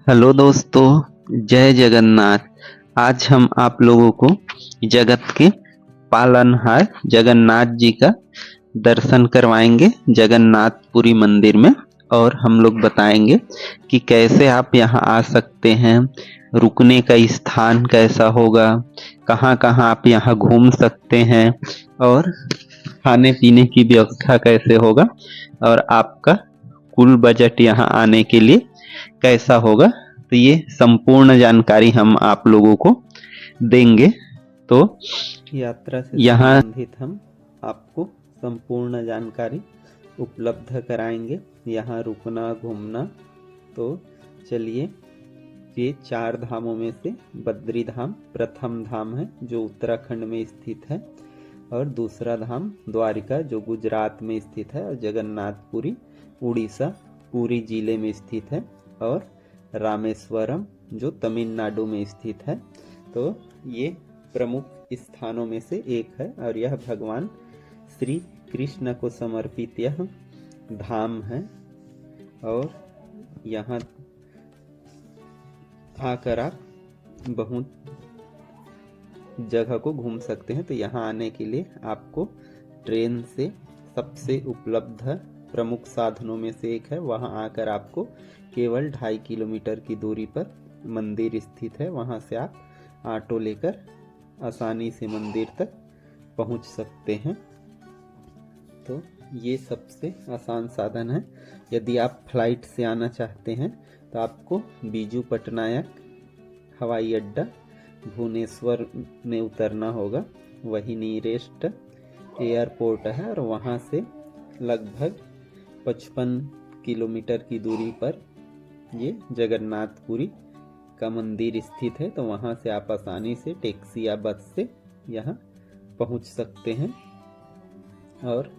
Hello दोस्तों, जय जगन्नाथ। आज हम आप लोगों को जगत के पालनहार जगन्नाथ जी का दर्शन करवाएंगे जगन्नाथपुरी मंदिर में। और हम लोग बताएंगे कि कैसे आप यहाँ आ सकते हैं, रुकने का स्थान कैसा होगा, कहाँ कहाँ आप यहाँ घूम सकते हैं और खाने पीने की व्यवस्था कैसे होगा और आपका कुल बजट यहाँ आने के लिए कैसा होगा। तो ये संपूर्ण जानकारी हम आप लोगों को देंगे। तो यात्रा से यहाँ संबंधित हम आपको संपूर्ण जानकारी उपलब्ध कराएंगे, यहाँ रुकना घूमना। तो चलिए, ये 4 धामों में से बद्री धाम प्रथम धाम है जो उत्तराखंड में स्थित है, और दूसरा धाम द्वारिका जो गुजरात में स्थित है, और जगन्नाथपुरी उड़ीसा पुरी जिले में स्थित है, और रामेश्वरम जो तमिलनाडु में स्थित है। तो ये प्रमुख स्थानों में से एक है और यह भगवान श्री कृष्ण को समर्पित यह धाम है। और यहाँ आकर आप बहुत जगह को घूम सकते हैं। तो यहाँ आने के लिए आपको ट्रेन से सबसे उपलब्ध प्रमुख साधनों में से एक है। वहाँ आकर आपको केवल 2.5 किलोमीटर की दूरी पर मंदिर स्थित है, वहाँ से आप ऑटो लेकर आसानी से मंदिर तक पहुँच सकते हैं। तो ये सबसे आसान साधन है। यदि आप फ्लाइट से आना चाहते हैं तो आपको बीजू पटनायक हवाई अड्डा भुवनेश्वर में उतरना होगा, वही नियरेस्ट एयरपोर्ट है, और वहाँ से लगभग 55 किलोमीटर की दूरी पर ये जगन्नाथपुरी का मंदिर स्थित है। तो वहाँ से आप आसानी से टैक्सी या बस से यहाँ पहुँच सकते हैं। और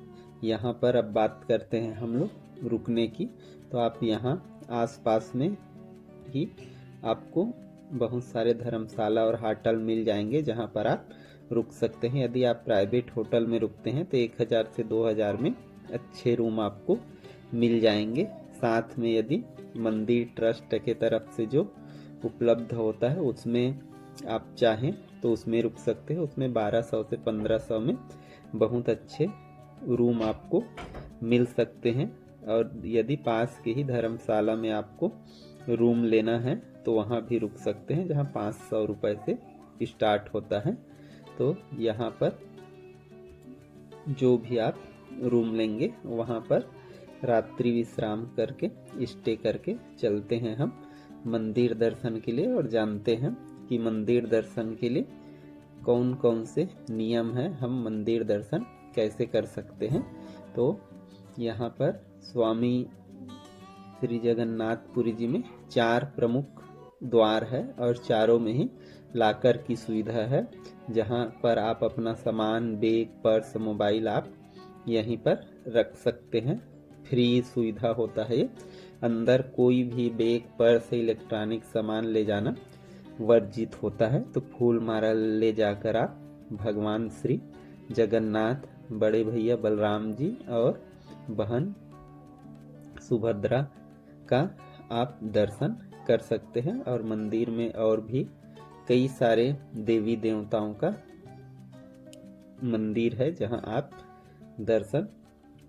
यहाँ पर अब बात करते हैं हम लोग रुकने की। तो आप यहाँ आसपास में ही आपको बहुत सारे धर्मशाला और होटल मिल जाएंगे जहाँ पर आप रुक सकते हैं। यदि आप प्राइवेट होटल में रुकते हैं तो 1000 से 2000 में अच्छे रूम आपको मिल जाएंगे। साथ में यदि मंदिर ट्रस्ट के तरफ से जो उपलब्ध होता है उसमें आप चाहें तो उसमें रुक सकते हैं। उसमें 1200 से 1500 में बहुत अच्छे रूम आपको मिल सकते हैं। और यदि पास के ही धर्मशाला में आपको रूम लेना है तो वहाँ भी रुक सकते हैं, जहाँ 500 रुपये से स्टार्ट होता है। तो यहाँ पर जो भी आप रूम लेंगे वहाँ पर रात्रि विश्राम करके स्टे करके चलते हैं हम मंदिर दर्शन के लिए, और जानते हैं कि मंदिर दर्शन के लिए कौन कौन से नियम हैं, हम मंदिर दर्शन कैसे कर सकते हैं। तो यहाँ पर स्वामी श्री जगन्नाथपुरी जी में 4 प्रमुख द्वार है और चारों में ही लाकर की सुविधा है, जहाँ पर आप अपना सामान, बैग, पर्स, मोबाइल आप यहीं पर रख सकते हैं। फ्री सुविधा होता है ये। अंदर कोई भी बैग, पर्स, इलेक्ट्रॉनिक सामान ले जाना वर्जित होता है। तो फूल माला ले जाकर आप भगवान श्री जगन्नाथ, बड़े भैया बलराम जी और बहन सुभद्रा का आप दर्शन कर सकते हैं। और मंदिर में और भी कई सारे देवी देवताओं का मंदिर है जहां आप दर्शन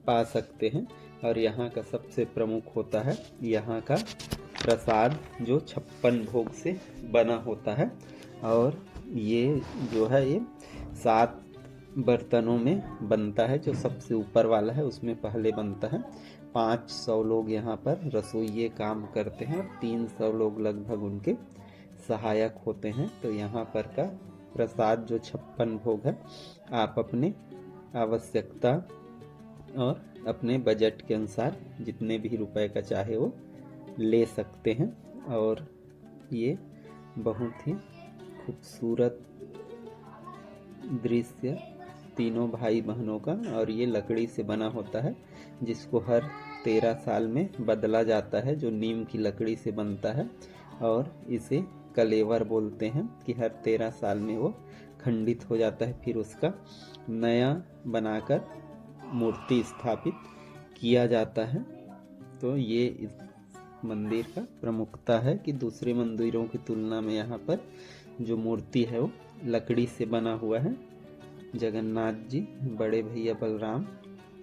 पा सकते हैं। और यहाँ का सबसे प्रमुख होता है यहाँ का प्रसाद जो 56 भोग से बना होता है। और ये जो है ये 7 बर्तनों में बनता है। जो सबसे ऊपर वाला है उसमें पहले बनता है। 500 लोग यहाँ पर रसोइये काम करते हैं और 300 लोग लगभग उनके सहायक होते हैं। तो यहाँ पर का प्रसाद जो 56 भोग है आप अपने आवश्यकता और अपने बजट के अनुसार जितने भी रुपए का चाहे वो ले सकते हैं। और ये बहुत ही खूबसूरत दृश्य तीनों भाई बहनों का, और ये लकड़ी से बना होता है जिसको हर 13 साल में बदला जाता है, जो नीम की लकड़ी से बनता है। और इसे कलेवर बोलते हैं कि हर 13 साल में वो खंडित हो जाता है, फिर उसका नया बनाकर मूर्ति स्थापित किया जाता है। तो ये मंदिर का प्रमुखता है कि दूसरे मंदिरों की तुलना में यहाँ पर जो मूर्ति है वो लकड़ी से बना हुआ है। जगन्नाथ जी, बड़े भैया बलराम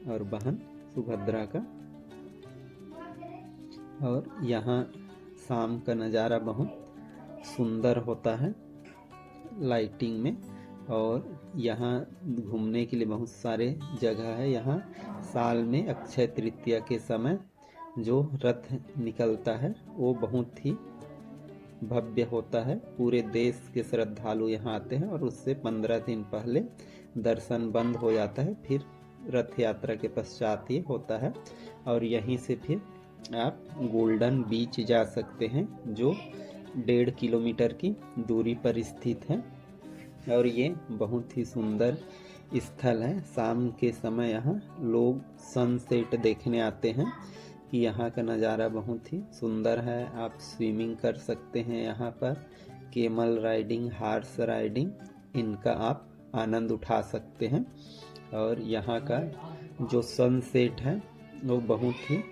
और बहन सुभद्रा का। और यहाँ शाम का नज़ारा बहुत सुंदर होता है लाइटिंग में। और यहाँ घूमने के लिए बहुत सारे जगह है। यहाँ साल में अक्षय तृतीया के समय जो रथ निकलता है वो बहुत ही भव्य होता है। पूरे देश के श्रद्धालु यहाँ आते हैं और उससे 15 दिन पहले दर्शन बंद हो जाता है, फिर रथ यात्रा के पश्चात ये होता है। और यहीं से फिर आप गोल्डन बीच जा सकते हैं जो 1.5 किलोमीटर की दूरी पर स्थित है। और ये बहुत ही सुंदर स्थल है। शाम के समय यहाँ लोग सनसेट देखने आते हैं कि यहाँ का नज़ारा बहुत ही सुंदर है। आप स्विमिंग कर सकते हैं यहाँ पर, केमल राइडिंग, हॉर्स राइडिंग, इनका आप आनंद उठा सकते हैं। और यहाँ का जो सनसेट है वो बहुत ही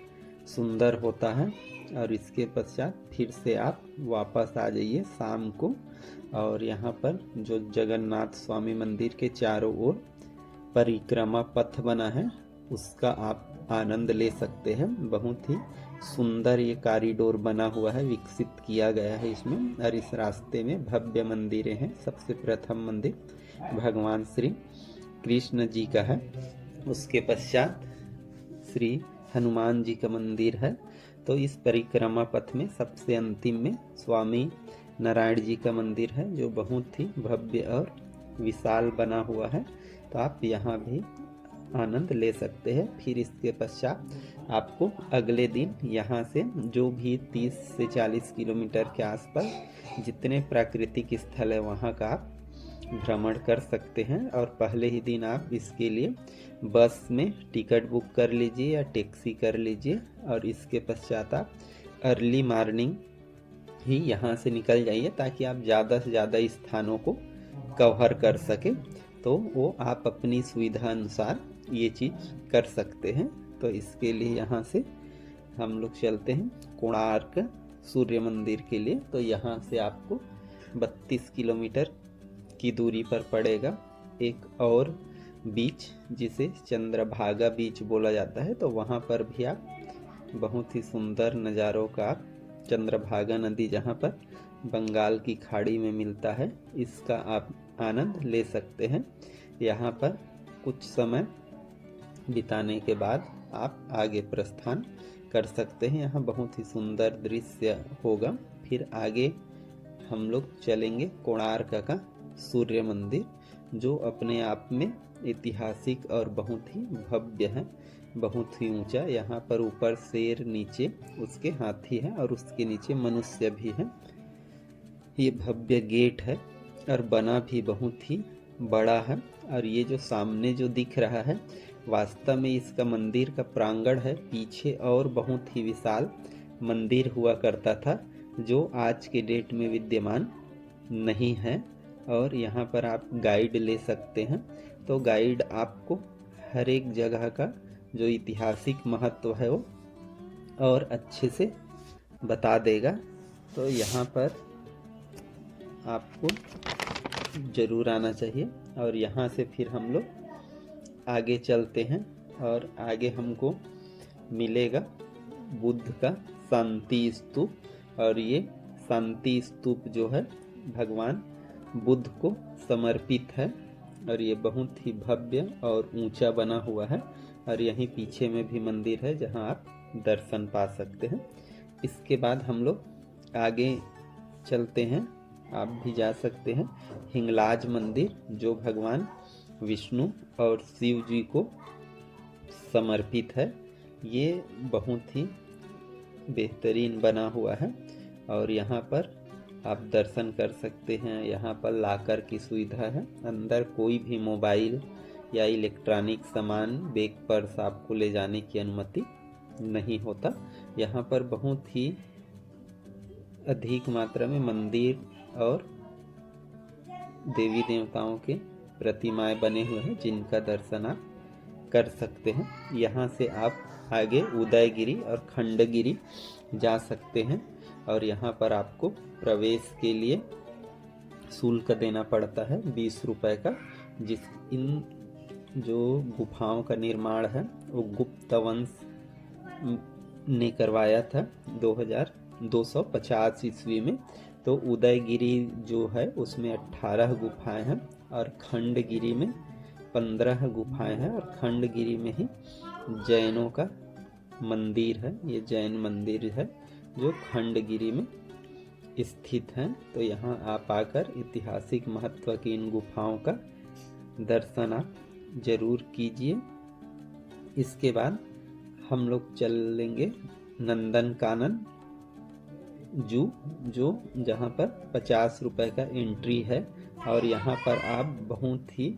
सुंदर होता है। और इसके पश्चात फिर से आप वापस आ जाइए शाम को। और यहाँ पर जो जगन्नाथ स्वामी मंदिर के चारों ओर परिक्रमा पथ बना है उसका आप आनंद ले सकते हैं। बहुत ही सुंदर ये कॉरिडोर बना हुआ है, विकसित किया गया है इसमें। और इस रास्ते में भव्य मंदिरें हैं। सबसे प्रथम मंदिर भगवान श्री कृष्ण जी का है, उसके पश्चात श्री हनुमान जी का मंदिर है। तो इस परिक्रमा पथ में सबसे अंतिम में स्वामी नारायण जी का मंदिर है जो बहुत ही भव्य और विशाल बना हुआ है। तो आप यहाँ भी आनंद ले सकते हैं। फिर इसके पश्चात आपको अगले दिन यहाँ से जो भी 30 से 40 किलोमीटर के आसपास जितने प्राकृतिक स्थल है वहाँ का आप भ्रमण कर सकते हैं। और पहले ही दिन आप इसके लिए बस में टिकट बुक कर लीजिए या टैक्सी कर लीजिए। और इसके पश्चात आप अर्ली मॉर्निंग ही यहाँ से निकल जाइए ताकि आप ज़्यादा से ज़्यादा स्थानों को कवर कर सकें। तो वो आप अपनी सुविधा अनुसार ये चीज़ कर सकते हैं। तो इसके लिए यहाँ से हम लोग चलते हैं कोणार्क सूर्य मंदिर के लिए। तो यहाँ से आपको 32 किलोमीटर की दूरी पर पड़ेगा एक और बीच जिसे चंद्रभागा बीच बोला जाता है। तो वहाँ पर भी आप बहुत ही सुंदर नज़ारों का आप चंद्रभागा नदी जहाँ पर बंगाल की खाड़ी में मिलता है इसका आप आनंद ले सकते हैं। यहाँ पर कुछ समय बिताने के बाद आप आगे प्रस्थान कर सकते हैं। यहाँ बहुत ही सुंदर दृश्य होगा। फिर आगे हम लोग चलेंगे कोणार्क का सूर्य मंदिर जो अपने आप में ऐतिहासिक और बहुत ही भव्य है, बहुत ही ऊंचा। यहाँ पर ऊपर शेर, नीचे उसके हाथी है और उसके नीचे मनुष्य भी है। ये भव्य गेट है और बना भी बहुत ही बड़ा है। और ये जो सामने जो दिख रहा है वास्तव में इसका मंदिर का प्रांगण है। पीछे और बहुत ही विशाल मंदिर हुआ करता था जो आज के डेट में विद्यमान नहीं है। और यहाँ पर आप गाइड ले सकते हैं। तो गाइड आपको हर एक जगह का जो ऐतिहासिक महत्व है वो और अच्छे से बता देगा। तो यहाँ पर आपको ज़रूर आना चाहिए। और यहाँ से फिर हम लोग आगे चलते हैं और आगे हमको मिलेगा बुद्ध का शांति स्तूप। और ये शांति स्तूप जो है भगवान बुद्ध को समर्पित है और ये बहुत ही भव्य और ऊंचा बना हुआ है। और यहीं पीछे में भी मंदिर है जहां आप दर्शन पा सकते हैं। इसके बाद हम लोग आगे चलते हैं, आप भी जा सकते हैं हिंगलाज मंदिर जो भगवान विष्णु और शिव जी को समर्पित है। ये बहुत ही बेहतरीन बना हुआ है और यहाँ पर आप दर्शन कर सकते हैं। यहाँ पर लॉकर की सुविधा है। अंदर कोई भी मोबाइल या इलेक्ट्रॉनिक सामान, बैग, पर्स आपको ले जाने की अनुमति नहीं होता। यहाँ पर बहुत ही अधिक मात्रा में मंदिर और देवी देवताओं के प्रतिमाएं बने हुए हैं जिनका दर्शन आप कर सकते हैं। यहाँ से आप आगे उदयगिरी और खंडगिरी जा सकते हैं। और यहाँ पर आपको प्रवेश के लिए शुल्क देना पड़ता है 20 रुपए का। इन जो गुफाओं का निर्माण है वो गुप्त वंश ने करवाया था 2250 ईस्वी में। तो उदयगिरी जो है उसमें 18 गुफाएं हैं और खंडगिरी में 15 गुफाएं हैं। और खंडगिरी में ही जैनों का मंदिर है, ये जैन मंदिर है जो खंडगिरी में स्थित है। तो यहाँ आप आकर ऐतिहासिक महत्व की इन गुफाओं का दर्शन आप जरूर कीजिए। इसके बाद हम लोग चलेंगे नंदन कानन जू, जो जहाँ पर 50 रुपए का एंट्री है। और यहाँ पर आप बहुत ही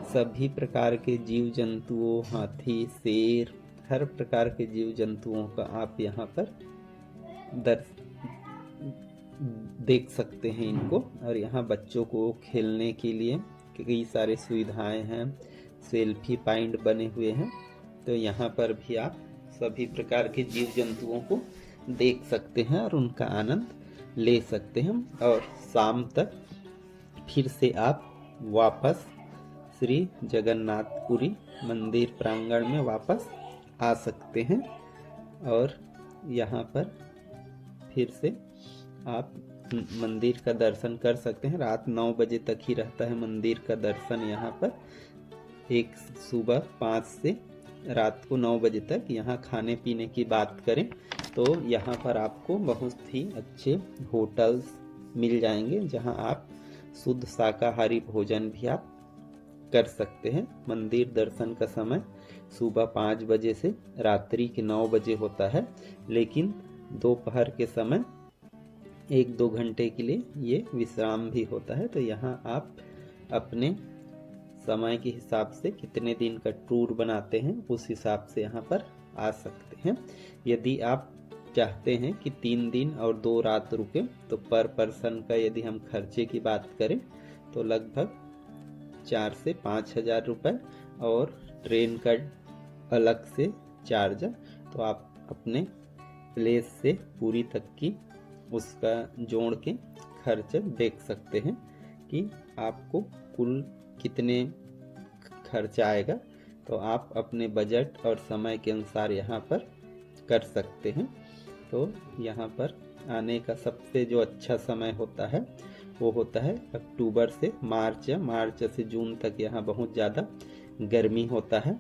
सभी प्रकार के जीव जंतुओं, हाथी, शेर, हर प्रकार के जीव जंतुओं का आप यहाँ पर देख सकते हैं इनको। और यहाँ बच्चों को खेलने के लिए कई सारे सुविधाएं हैं, सेल्फी पॉइंट बने हुए हैं। तो यहाँ पर भी आप सभी प्रकार के जीव जंतुओं को देख सकते हैं और उनका आनंद ले सकते हैं। और शाम तक फिर से आप वापस श्री जगन्नाथपुरी मंदिर प्रांगण में वापस आ सकते हैं। और यहाँ पर फिर से आप मंदिर का दर्शन कर सकते हैं। रात 9 बजे तक ही रहता है मंदिर का दर्शन यहाँ पर। एक सुबह 5 से रात को 9 बजे तक। यहाँ खाने पीने की बात करें तो यहाँ पर आपको बहुत ही अच्छे होटल्स मिल जाएंगे जहाँ आप शुद्ध शाकाहारी भोजन भी आप कर सकते हैं। मंदिर दर्शन का समय सुबह 5 बजे से रात्रि के 9 बजे होता है, लेकिन दोपहर के समय 1-2 घंटे के लिए ये विश्राम भी होता है। तो यहाँ आप अपने समय के हिसाब से कितने दिन का टूर बनाते हैं उस हिसाब से यहाँ पर आ सकते हैं। यदि आप चाहते हैं कि 3 दिन और 2 रात रुके तो पर पर्सन का यदि हम खर्चे की बात करें तो लगभग 4 से 5 हजार रुपये और ट्रेन का अलग से चार्ज। तो आप अपने प्लेस से पूरी तक की उसका जोड़ के खर्च देख सकते हैं कि आपको कुल कितने खर्च आएगा। तो आप अपने बजट और समय के अनुसार यहाँ पर कर सकते हैं। तो यहाँ पर आने का सबसे जो अच्छा समय होता है वो होता है अक्टूबर से मार्च। मार्च से जून तक यहाँ बहुत ज़्यादा गर्मी होता है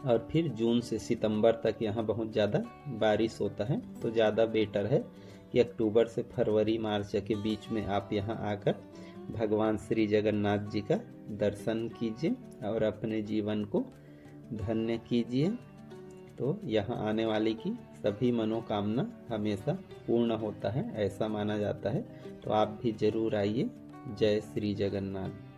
और फिर जून से सितंबर तक यहाँ बहुत ज़्यादा बारिश होता है। तो ज़्यादा बेटर है कि अक्टूबर से फरवरी मार्च के बीच में आप यहाँ आकर भगवान श्री जगन्नाथ जी का दर्शन कीजिए और अपने जीवन को धन्य कीजिए। तो यहाँ आने वाले की सभी मनोकामना हमेशा पूर्ण होता है, ऐसा माना जाता है। तो आप भी जरूर आइए। जय श्री जगन्नाथ।